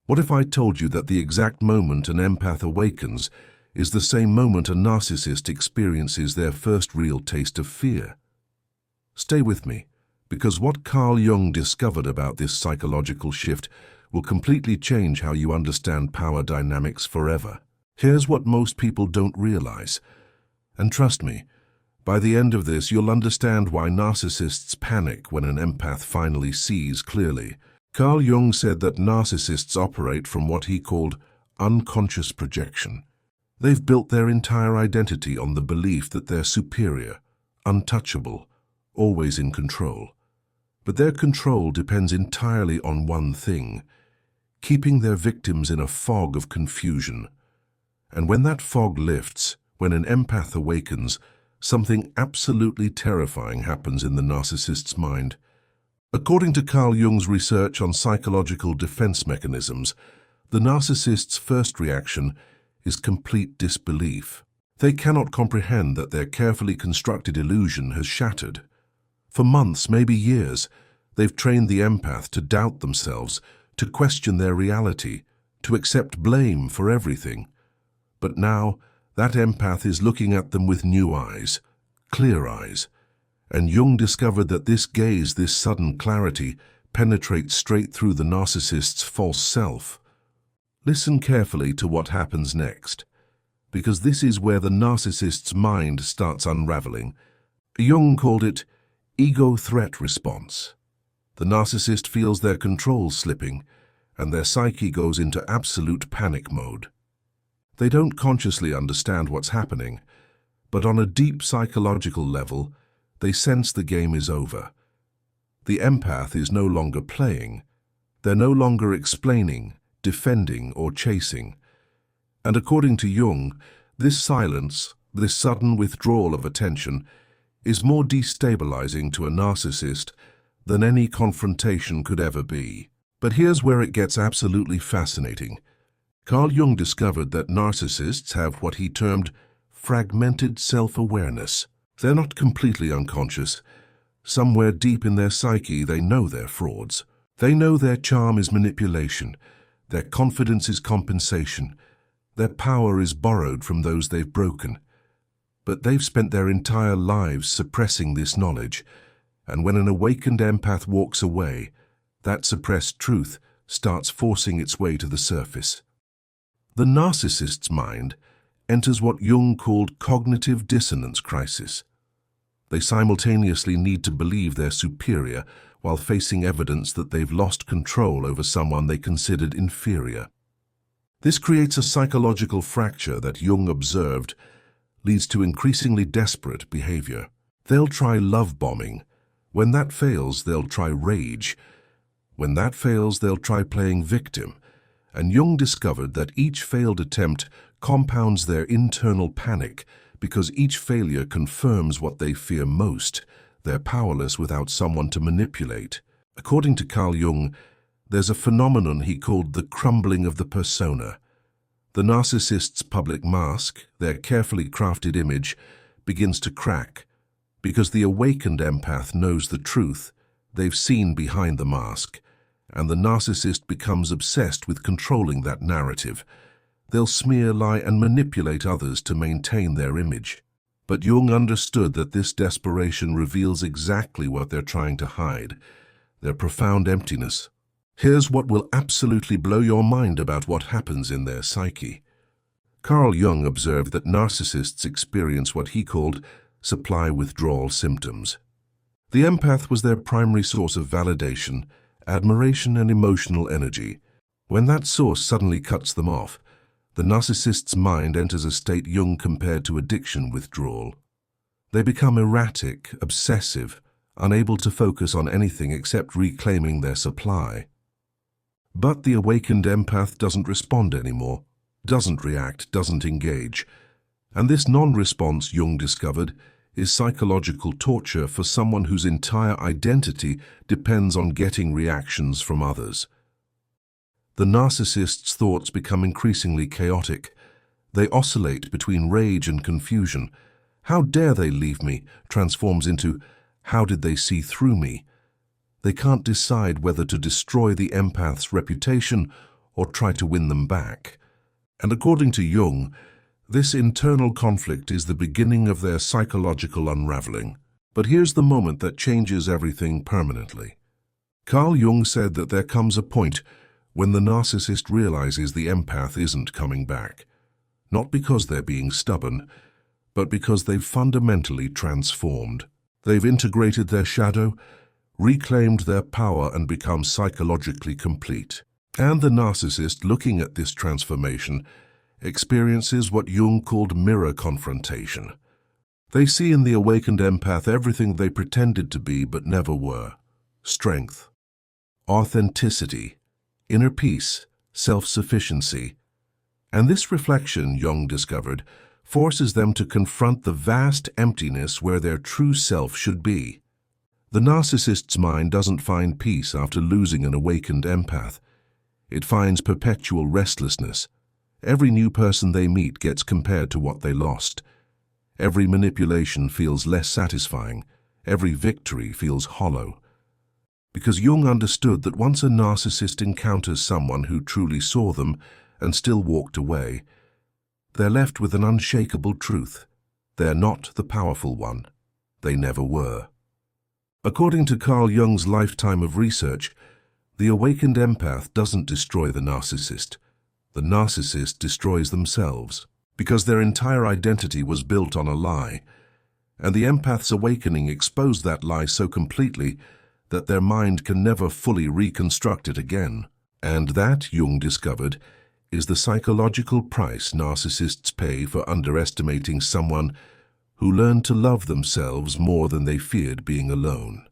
What if I told you that the exact moment an empath awakens is the same moment a narcissist experiences their first real taste of fear? Stay with me, because what Carl Jung discovered about this psychological shift will completely change how you understand power dynamics forever. Here's what most people don't realize. And trust me, by the end of this, you'll understand why narcissists panic when an empath finally sees clearly. Carl Jung said that narcissists operate from what he called unconscious projection. They've built their entire identity on the belief that they're superior, untouchable, always in control. But their control depends entirely on one thing: keeping their victims in a fog of confusion. And when that fog lifts, when an empath awakens, something absolutely terrifying happens in the narcissist's mind. According to Carl Jung's research on psychological defense mechanisms, the narcissist's first reaction is complete disbelief. They cannot comprehend that their carefully constructed illusion has shattered. For months, maybe years, they've trained the empath to doubt themselves, to question their reality, to accept blame for everything. But now, that empath is looking at them with new eyes, clear eyes. And Jung discovered that this gaze, this sudden clarity, penetrates straight through the narcissist's false self. Listen carefully to what happens next, because this is where the narcissist's mind starts unraveling. Jung called it ego threat response. The narcissist feels their control slipping, and their psyche goes into absolute panic mode. They don't consciously understand what's happening, but on a deep psychological level, they sense the game is over. The empath is no longer playing. They're no longer explaining, defending, or chasing. And according to Jung, this silence, this sudden withdrawal of attention, is more destabilizing to a narcissist than any confrontation could ever be. But here's where it gets absolutely fascinating. Carl Jung discovered that narcissists have what he termed fragmented self-awareness. They're not completely unconscious. Somewhere deep in their psyche, they know they're frauds. They know their charm is manipulation, their confidence is compensation, their power is borrowed from those they've broken. But they've spent their entire lives suppressing this knowledge, and when an awakened empath walks away, that suppressed truth starts forcing its way to the surface. The narcissist's mind enters what Jung called cognitive dissonance crisis. They simultaneously need to believe they're superior while facing evidence that they've lost control over someone they considered inferior. This creates a psychological fracture that Jung observed leads to increasingly desperate behavior. They'll try love bombing. When that fails, they'll try rage. When that fails, they'll try playing victim. And Jung discovered that each failed attempt compounds their internal panic because each failure confirms what they fear most. They're powerless without someone to manipulate. According to Carl Jung, there's a phenomenon he called the crumbling of the persona. The narcissist's public mask, their carefully crafted image, begins to crack because the awakened empath knows the truth they've seen behind the mask, and the narcissist becomes obsessed with controlling that narrative. They'll smear, lie, and manipulate others to maintain their image. But Jung understood that this desperation reveals exactly what they're trying to hide, their profound emptiness. Here's what will absolutely blow your mind about what happens in their psyche. Carl Jung observed that narcissists experience what he called supply withdrawal symptoms. The empath was their primary source of validation, admiration, and emotional energy. When that source suddenly cuts them off, the narcissist's mind enters a state Jung compared to addiction withdrawal. They become erratic, obsessive, unable to focus on anything except reclaiming their supply. But the awakened empath doesn't respond anymore, doesn't react, doesn't engage. And this non-response, Jung discovered, is psychological torture for someone whose entire identity depends on getting reactions from others. The narcissist's thoughts become increasingly chaotic. They oscillate between rage and confusion. How dare they leave me transforms into how did they see through me? They can't decide whether to destroy the empath's reputation or try to win them back. And according to Jung, this internal conflict is the beginning of their psychological unraveling. But here's the moment that changes everything permanently. Carl Jung said that there comes a point when the narcissist realizes the empath isn't coming back. Not because they're being stubborn, but because they've fundamentally transformed. They've integrated their shadow, reclaimed their power, and become psychologically complete. And the narcissist, looking at this transformation, experiences what Jung called mirror confrontation. They see in the awakened empath everything they pretended to be but never were: strength, authenticity, inner peace, self-sufficiency. And this reflection, Jung discovered, forces them to confront the vast emptiness where their true self should be. The narcissist's mind doesn't find peace after losing an awakened empath. It finds perpetual restlessness. Every new person they meet gets compared to what they lost. Every manipulation feels less satisfying. Every victory feels hollow. Because Jung understood that once a narcissist encounters someone who truly saw them and still walked away, they're left with an unshakable truth. They're not the powerful one. They never were. According to Carl Jung's lifetime of research, the awakened empath doesn't destroy the narcissist. The narcissist destroys themselves, because their entire identity was built on a lie, and the empath's awakening exposed that lie so completely that their mind can never fully reconstruct it again. And that, Jung discovered, is the psychological price narcissists pay for underestimating someone who learned to love themselves more than they feared being alone.